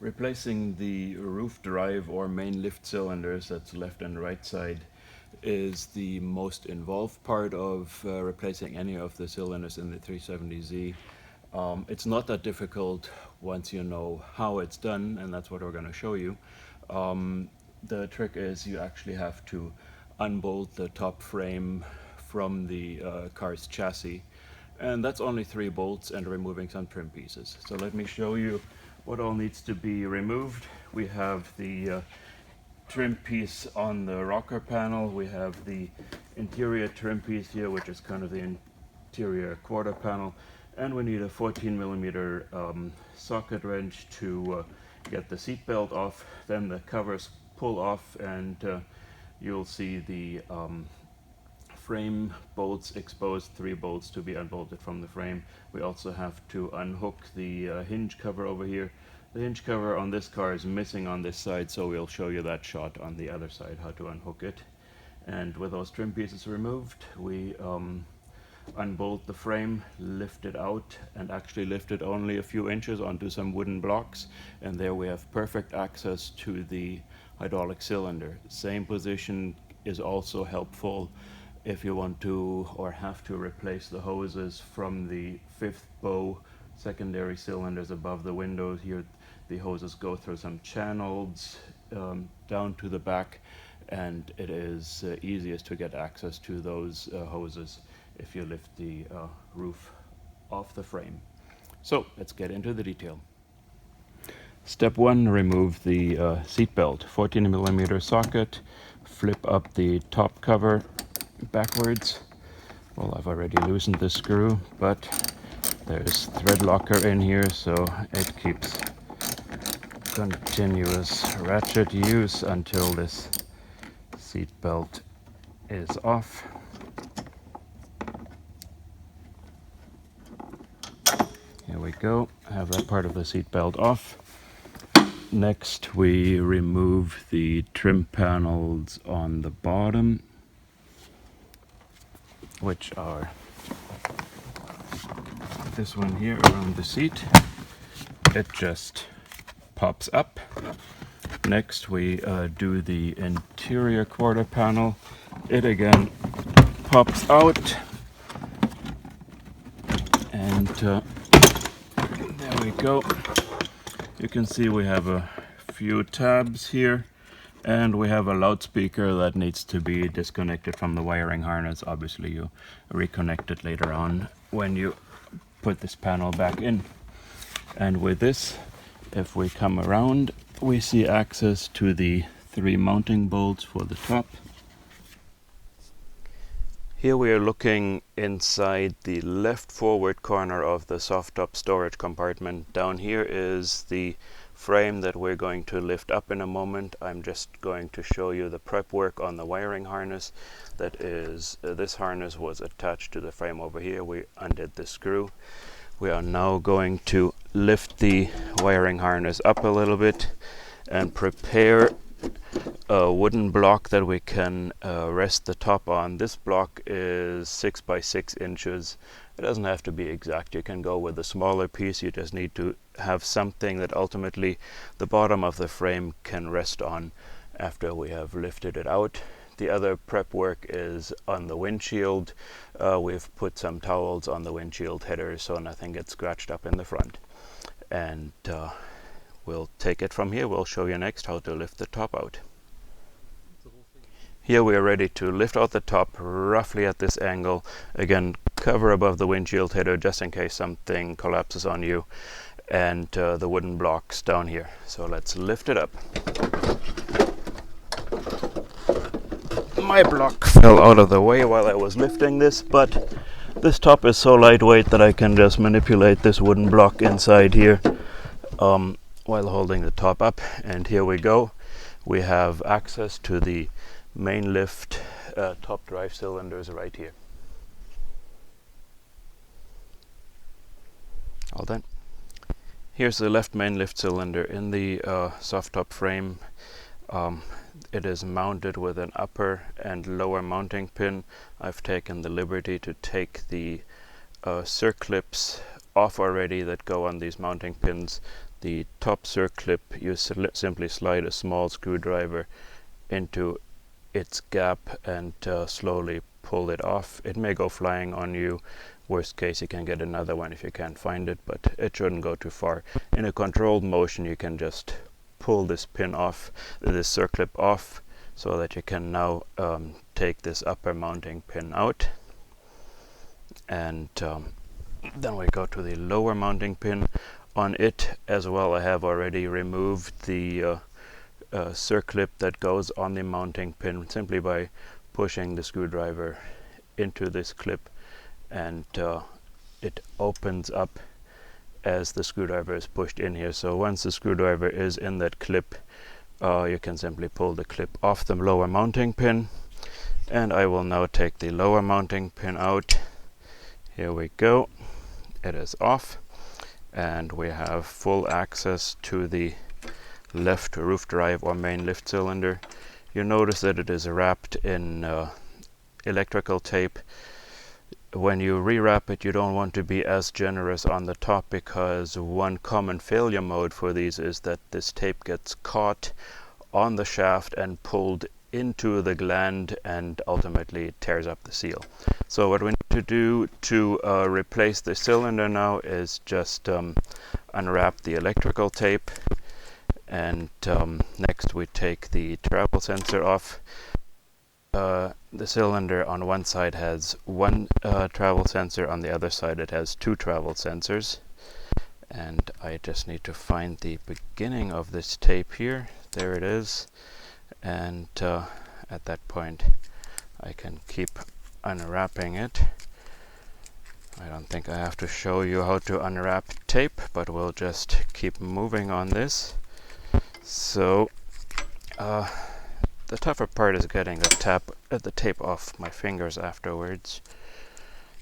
Replacing the roof drive or main lift cylinders, that's left and right side, is the most involved part of replacing any of the cylinders in the 370Z. It's not that difficult once you know how it's done, and that's what we're going to show you. The trick is you actually have to unbolt the top frame from the car's chassis, and that's only 3 bolts and removing some trim pieces. So let me show you what all needs to be removed. We have the trim piece on the rocker panel. We have the interior trim piece here, which is kind of the interior quarter panel, and we need a 14mm socket wrench to get the seat belt off. Then the covers pull off, and you'll see the frame bolts exposed, 3 bolts to be unbolted from the frame. We also have to unhook the hinge cover over here. The hinge cover on this car is missing on this side, so we'll show you that shot on the other side, how to unhook it. And with those trim pieces removed, we unbolt the frame, lift it out, and actually lift it only a few inches onto some wooden blocks, and there we have perfect access to the hydraulic cylinder. Same position is also helpful if you want to or have to replace the hoses from the 5th bow secondary cylinders above the windows. Here the hoses go through some channels down to the back, and it is easiest to get access to those hoses if you lift the roof off the frame. So let's get into the detail. Step 1, remove the seat belt. 14mm socket, flip up the top cover backwards. Well, I've already loosened the screw, but there's thread locker in here, so it keeps continuous ratchet use until this seat belt is off. Here we go, have that part of the seat belt off. Next we remove the trim panels on the bottom, which are this one here around the seat. It just pops up. Next we do the interior quarter panel. It again pops out, and there we go. You can see we have a few tabs here, and we have a loudspeaker that needs to be disconnected from the wiring harness. Obviously you reconnect it later on when you put this panel back in. And with this, if we come around, we see access to the 3 mounting bolts for the top. Here we are looking inside the left forward corner of the soft top storage compartment. Down here is the frame that we're going to lift up in a moment. I'm just going to show you the prep work on the wiring harness. That is, this harness was attached to the frame over here. We undid the screw. We are now going to lift the wiring harness up a little bit and prepare a wooden block that we can rest the top on. This block is 6 by 6 inches. It doesn't have to be exact. You can go with a smaller piece. You just need to have something that ultimately the bottom of the frame can rest on after we have lifted it out. The other prep work is on the windshield. We've put some towels on the windshield headers so nothing gets scratched up in the front. And we'll take it from here. We'll show you next how to lift the top out. Here we are ready to lift out the top roughly at this angle. Again, cover above the windshield header just in case something collapses on you, and the wooden blocks down here. So let's lift it up. My block fell out of the way while I was lifting this, but this top is so lightweight that I can just manipulate this wooden block inside here while holding the top up. And here we go. We have access to the main lift top drive cylinders right here. All done. Here's the left main lift cylinder in the soft top frame. It is mounted with an upper and lower mounting pin. I've taken the liberty to take the circlips off already that go on these mounting pins. the top circlip, you simply slide a small screwdriver into its gap and slowly pull it off. It may go flying on you. Worst case, you can get another one if you can't find it, but it shouldn't go too far. In a controlled motion, you can just pull this pin off, this circlip off, so that you can now take this upper mounting pin out. And then we go to the lower mounting pin. On it as well, I have already removed the circlip that goes on the mounting pin simply by pushing the screwdriver into this clip, and it opens up as the screwdriver is pushed in here. So once the screwdriver is in that clip, you can simply pull the clip off the lower mounting pin. And I will now take the lower mounting pin out. Here we go. It is off, and we have full access to the left roof drive or main lift cylinder. You notice that it is wrapped in electrical tape. When you rewrap it, you don't want to be as generous on the top, because one common failure mode for these is that this tape gets caught on the shaft and pulled into the gland, and ultimately tears up the seal. So what we need to do to replace the cylinder now is just unwrap the electrical tape, and next we take the travel sensor off. The cylinder on one side has one travel sensor, on the other side it has two travel sensors. And I just need to find the beginning of this tape here. There it is. And at that point I can keep unwrapping it. I don't think I have to show you how to unwrap tape, but we'll just keep moving on this. So the tougher part is getting the tape off my fingers afterwards.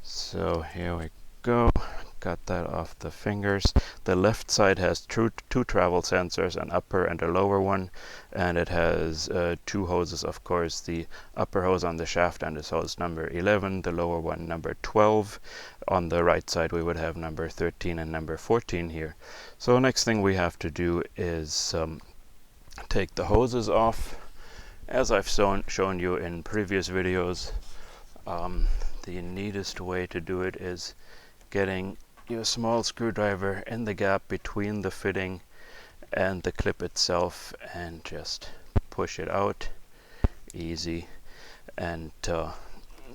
So here we go. Got that off the fingers. The left side has two travel sensors, an upper and a lower one, and it has two hoses, of course. The upper hose on the shaft end is hose number 11, the lower one number 12. On the right side we would have number 13 and number 14 here. So next thing we have to do is take the hoses off. As I've shown you in previous videos, the neatest way to do it is getting your small screwdriver in the gap between the fitting and the clip itself, and just push it out. Easy. And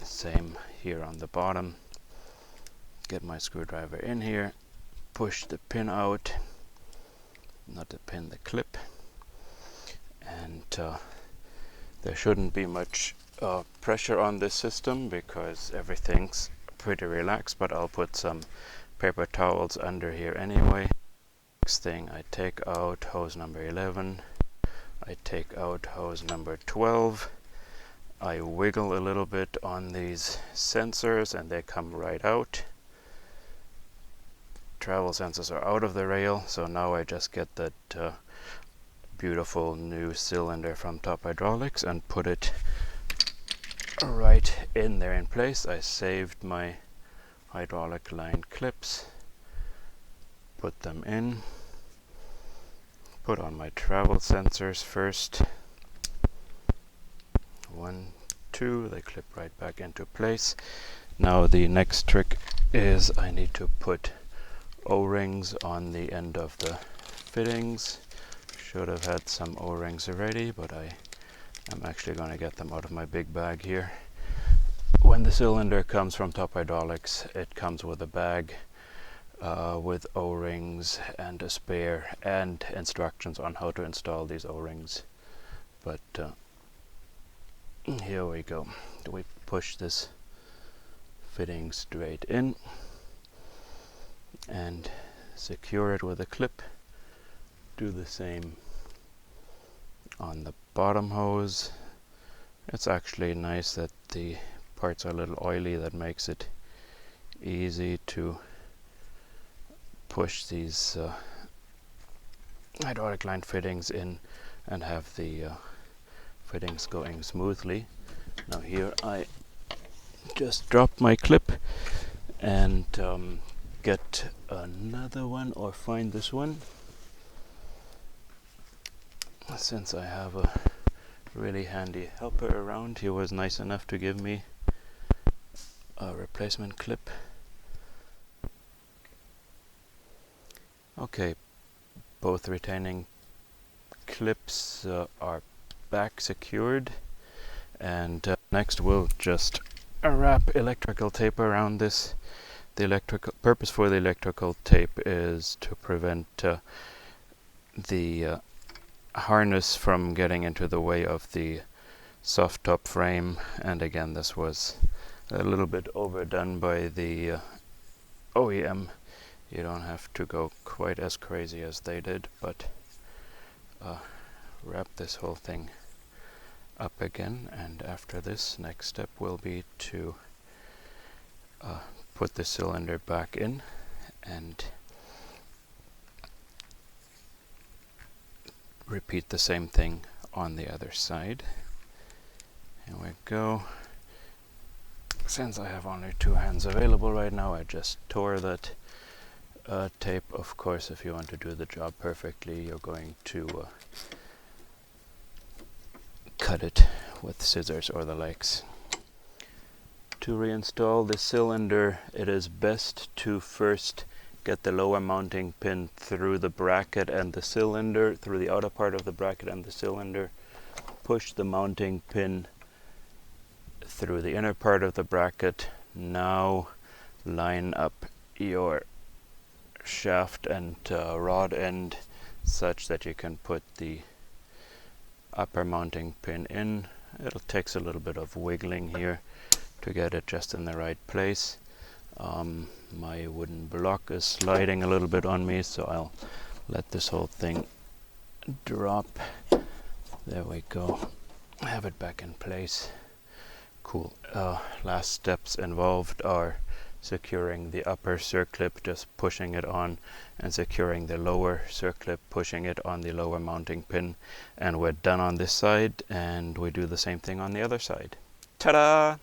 same here on the bottom. Get my screwdriver in here, push the pin out, not the pin, the clip, and there shouldn't be much pressure on this system because everything's pretty relaxed, but I'll put some paper towels under here anyway. Next thing, I take out hose number 11, I take out hose number 12, I wiggle a little bit on these sensors and they come right out. Travel sensors are out of the rail, so now I just get that beautiful new cylinder from Top Hydraulics and put it right in there in place. I saved my hydraulic line clips, put them in, put on my travel sensors first. 1, 2, they clip right back into place. Now the next trick is I need to put O-rings on the end of the fittings. Should have had some O-rings already, but I am actually going to get them out of my big bag here. When the cylinder comes from Top Hydraulics, it comes with a bag with O-rings and a spare and instructions on how to install these O-rings. But here we go. We push this fitting straight in and secure it with a clip. Do the same on the bottom hose. It's actually nice that the parts are a little oily. That makes it easy to push these hydraulic line fittings in and have the fittings going smoothly. Now here I just drop my clip and get another one, or find this one. since I have a really handy helper around, he was nice enough to give me a replacement clip. Okay, both retaining clips are back secured, and next we'll just wrap electrical tape around this. The electrical purpose for the electrical tape is to prevent the harness from getting into the way of the soft top frame, and again this was a little bit overdone by the OEM. You don't have to go quite as crazy as they did, but wrap this whole thing up again, and after this, next step will be to put the cylinder back in and repeat the same thing on the other side. Here we go. Since I have only two hands available right now, I just tore that tape. Of course, if you want to do the job perfectly, you're going to cut it with scissors or the likes. To reinstall the cylinder, it is best to first get the lower mounting pin through the bracket and the cylinder, through the outer part of the bracket and the cylinder. Push the mounting pin through the inner part of the bracket. Now line up your shaft and rod end such that you can put the upper mounting pin in. It takes a little bit of wiggling here to get it just in the right place. My wooden block is sliding a little bit on me, so I'll let this whole thing drop. There we go. Have it back in place. Cool. Last steps involved are securing the upper circlip, just pushing it on, and securing the lower circlip, pushing it on the lower mounting pin. And we're done on this side, and we do the same thing on the other side. Ta-da!